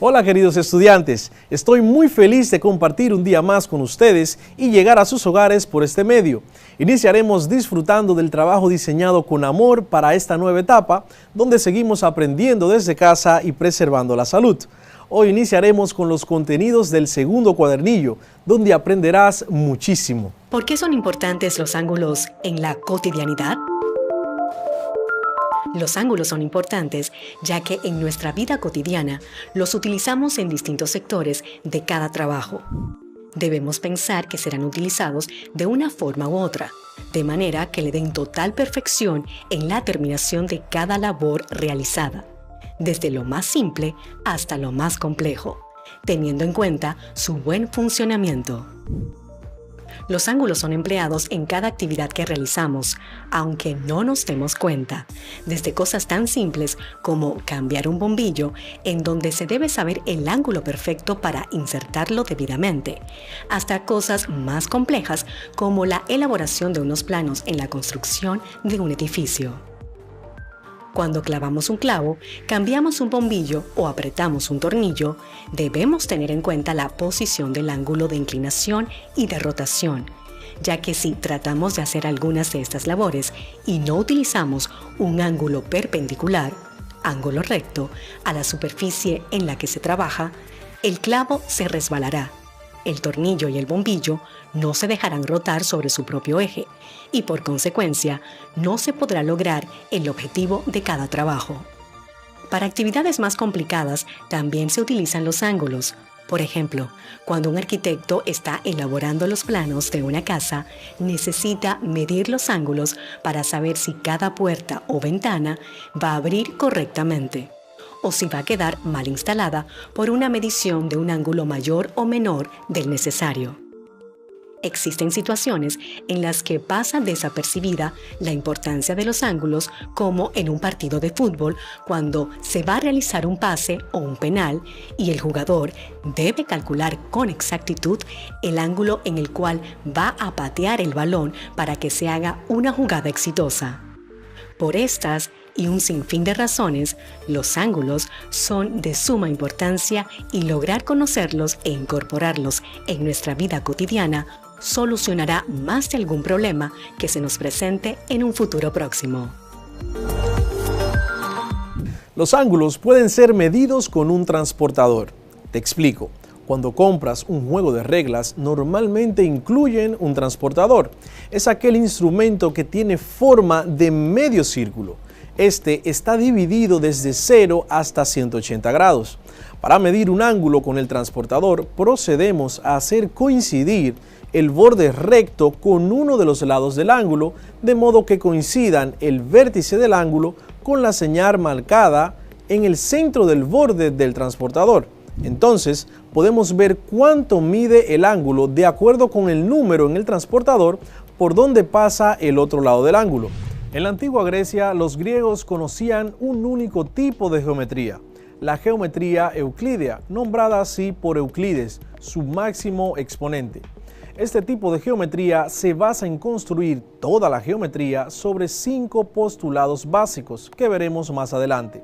Hola queridos estudiantes, estoy muy feliz de compartir un día más con ustedes y llegar a sus hogares por este medio. Iniciaremos disfrutando del trabajo diseñado con amor para esta nueva etapa, donde seguimos aprendiendo desde casa y preservando la salud. Hoy iniciaremos con los contenidos del segundo cuadernillo, donde aprenderás muchísimo. ¿Por qué son importantes los ángulos en la cotidianidad? Los ángulos son importantes ya que en nuestra vida cotidiana los utilizamos en distintos sectores de cada trabajo. Debemos pensar que serán utilizados de una forma u otra, de manera que le den total perfección en la terminación de cada labor realizada, desde lo más simple hasta lo más complejo, teniendo en cuenta su buen funcionamiento. Los ángulos son empleados en cada actividad que realizamos, aunque no nos demos cuenta, desde cosas tan simples como cambiar un bombillo, en donde se debe saber el ángulo perfecto para insertarlo debidamente, hasta cosas más complejas como la elaboración de unos planos en la construcción de un edificio. Cuando clavamos un clavo, cambiamos un bombillo o apretamos un tornillo, debemos tener en cuenta la posición del ángulo de inclinación y de rotación, ya que si tratamos de hacer algunas de estas labores y no utilizamos un ángulo perpendicular, ángulo recto, a la superficie en la que se trabaja, el clavo se resbalará. El tornillo y el bombillo no se dejarán rotar sobre su propio eje y por consecuencia no se podrá lograr el objetivo de cada trabajo. Para actividades más complicadas también se utilizan los ángulos. Por ejemplo, cuando un arquitecto está elaborando los planos de una casa, necesita medir los ángulos para saber si cada puerta o ventana va a abrir correctamente, o si va a quedar mal instalada por una medición de un ángulo mayor o menor del necesario. Existen situaciones en las que pasa desapercibida la importancia de los ángulos, como en un partido de fútbol cuando se va a realizar un pase o un penal y el jugador debe calcular con exactitud el ángulo en el cual va a patear el balón para que se haga una jugada exitosa. Por estas y un sinfín de razones, los ángulos son de suma importancia y lograr conocerlos e incorporarlos en nuestra vida cotidiana solucionará más de algún problema que se nos presente en un futuro próximo. Los ángulos pueden ser medidos con un transportador. Te explico. Cuando compras un juego de reglas, normalmente incluyen un transportador. Es aquel instrumento que tiene forma de medio círculo. Este está dividido desde 0 hasta 180 grados. Para medir un ángulo con el transportador, procedemos a hacer coincidir el borde recto con uno de los lados del ángulo, de modo que coincidan el vértice del ángulo con la señal marcada en el centro del borde del transportador. Entonces, podemos ver cuánto mide el ángulo de acuerdo con el número en el transportador por donde pasa el otro lado del ángulo. En la antigua Grecia, los griegos conocían un único tipo de geometría, la geometría euclídea, nombrada así por Euclides, su máximo exponente. Este tipo de geometría se basa en construir toda la geometría sobre 5 postulados básicos que veremos más adelante.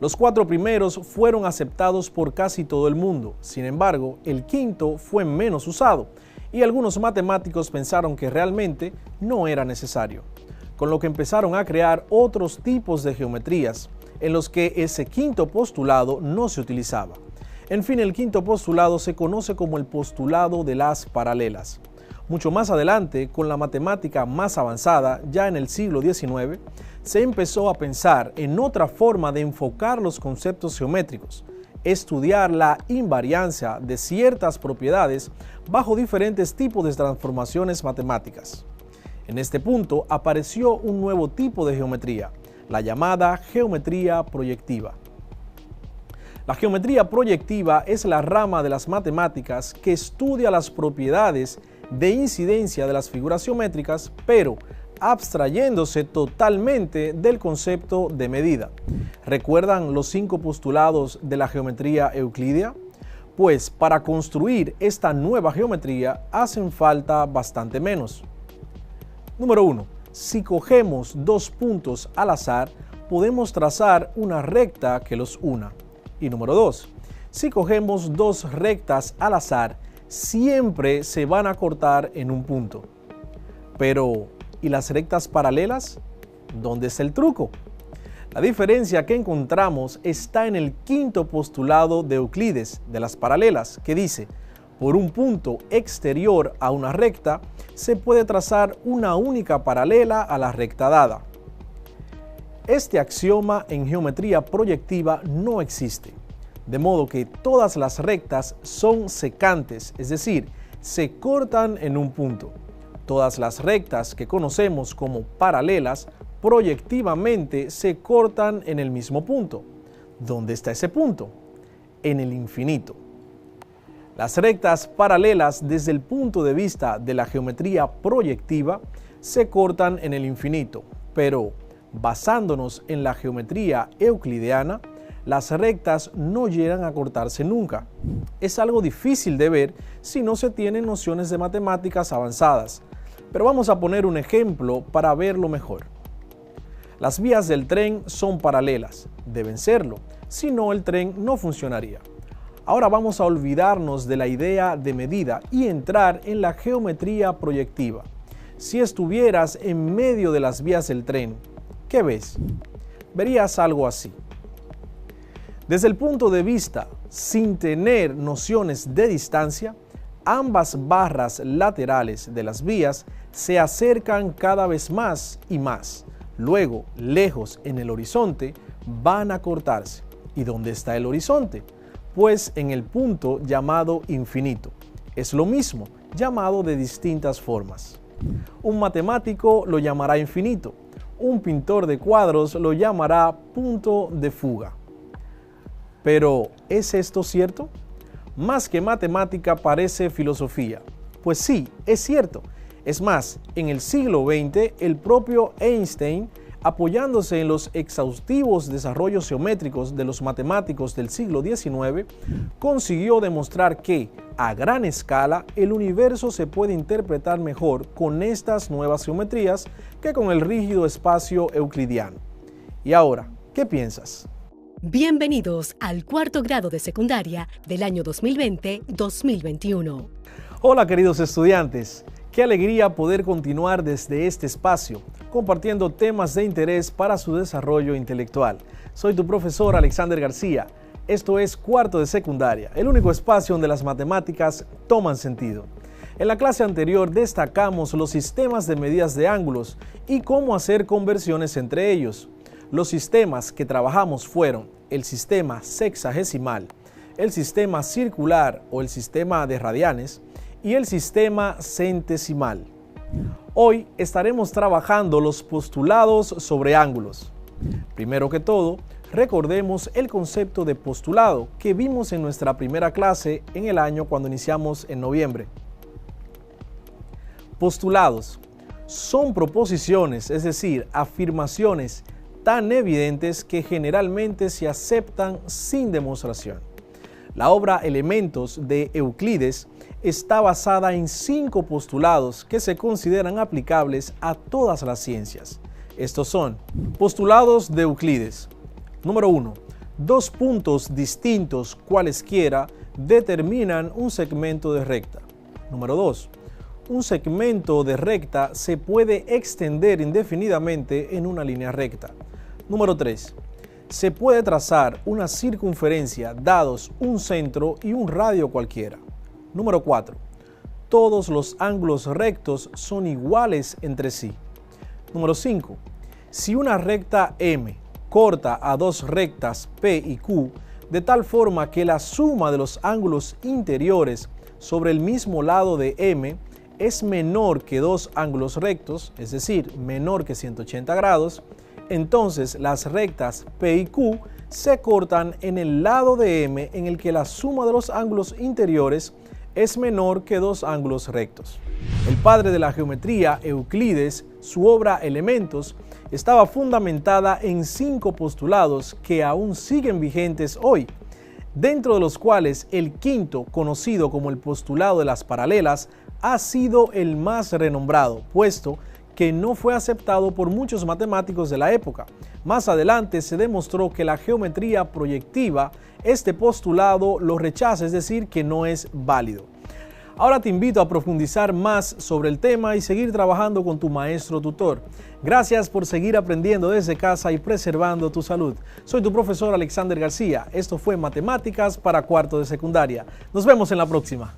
Los 4 primeros fueron aceptados por casi todo el mundo, sin embargo, el quinto fue menos usado y algunos matemáticos pensaron que realmente no era necesario, con lo que empezaron a crear otros tipos de geometrías en los que ese quinto postulado no se utilizaba. En fin, el quinto postulado se conoce como el postulado de las paralelas. Mucho más adelante, con la matemática más avanzada, ya en el siglo XIX, se empezó a pensar en otra forma de enfocar los conceptos geométricos, estudiar la invariancia de ciertas propiedades bajo diferentes tipos de transformaciones matemáticas. En este punto apareció un nuevo tipo de geometría, la llamada geometría proyectiva. La geometría proyectiva es la rama de las matemáticas que estudia las propiedades de incidencia de las figuras geométricas, pero abstrayéndose totalmente del concepto de medida. ¿Recuerdan los 5 postulados de la geometría euclídea? Pues para construir esta nueva geometría hacen falta bastante menos. Número 1. Si cogemos 2 puntos al azar, podemos trazar una recta que los una. Y número 2. Si cogemos dos rectas al azar, siempre se van a cortar en un punto. Pero, ¿y las rectas paralelas? ¿Dónde está el truco? La diferencia que encontramos está en el quinto postulado de Euclides de las paralelas, que dice: por un punto exterior a una recta, se puede trazar una única paralela a la recta dada. Este axioma en geometría proyectiva no existe, de modo que todas las rectas son secantes, es decir, se cortan en un punto. Todas las rectas que conocemos como paralelas proyectivamente se cortan en el mismo punto. ¿Dónde está ese punto? En el infinito. Las rectas paralelas desde el punto de vista de la geometría proyectiva se cortan en el infinito, pero basándonos en la geometría euclidiana, las rectas no llegan a cortarse nunca. Es algo difícil de ver si no se tienen nociones de matemáticas avanzadas, pero vamos a poner un ejemplo para verlo mejor. Las vías del tren son paralelas, deben serlo, si no el tren no funcionaría. Ahora vamos a olvidarnos de la idea de medida y entrar en la geometría proyectiva. Si estuvieras en medio de las vías del tren, ¿qué ves? Verías algo así. Desde el punto de vista, sin tener nociones de distancia, ambas barras laterales de las vías se acercan cada vez más y más. Luego, lejos en el horizonte, van a cortarse. ¿Y dónde está el horizonte? Pues en el punto llamado infinito. Es lo mismo, llamado de distintas formas. Un matemático lo llamará infinito. Un pintor de cuadros lo llamará punto de fuga. Pero, ¿es esto cierto? Más que matemática parece filosofía. Pues sí, es cierto. Es más, en el siglo XX, el propio Einstein, apoyándose en los exhaustivos desarrollos geométricos de los matemáticos del siglo XIX, consiguió demostrar que, a gran escala, el universo se puede interpretar mejor con estas nuevas geometrías que con el rígido espacio euclidiano. Y ahora, ¿qué piensas? Bienvenidos al cuarto grado de secundaria del año 2020-2021. Hola queridos estudiantes, qué alegría poder continuar desde este espacio, compartiendo temas de interés para su desarrollo intelectual. Soy tu profesor Alexander García. Esto es Cuarto de Secundaria, el único espacio donde las matemáticas toman sentido. En la clase anterior destacamos los sistemas de medidas de ángulos y cómo hacer conversiones entre ellos. Los sistemas que trabajamos fueron el sistema sexagesimal, el sistema circular o el sistema de radianes y el sistema centesimal. Hoy estaremos trabajando los postulados sobre ángulos. Primero que todo, recordemos el concepto de postulado que vimos en nuestra primera clase en el año cuando iniciamos en noviembre. Postulados son proposiciones, es decir, afirmaciones tan evidentes que generalmente se aceptan sin demostración. La obra Elementos de Euclides está basada en 5 postulados que se consideran aplicables a todas las ciencias. Estos son postulados de Euclides. Número 1. Dos puntos distintos cualesquiera determinan un segmento de recta. Número 2. Un segmento de recta se puede extender indefinidamente en una línea recta. Número 3. Se puede trazar una circunferencia dados un centro y un radio cualquiera. Número 4. Todos los ángulos rectos son iguales entre sí. Número 5. Si una recta M corta a dos rectas P y Q de tal forma que la suma de los ángulos interiores sobre el mismo lado de M es menor que dos ángulos rectos, es decir, menor que 180 grados, entonces las rectas P y Q se cortan en el lado de M en el que la suma de los ángulos interiores es menor que dos ángulos rectos. El padre de la geometría, Euclides, su obra Elementos, estaba fundamentada en 5 postulados que aún siguen vigentes hoy, dentro de los cuales el quinto, conocido como el postulado de las paralelas, ha sido el más renombrado, puesto que no fue aceptado por muchos matemáticos de la época, Más adelante se demostró que la geometría proyectiva, este postulado lo rechaza, es decir, que no es válido. Ahora te invito a profundizar más sobre el tema y seguir trabajando con tu maestro tutor. Gracias por seguir aprendiendo desde casa y preservando tu salud. Soy tu profesor Alexander García. Esto fue Matemáticas para cuarto de secundaria. Nos vemos en la próxima.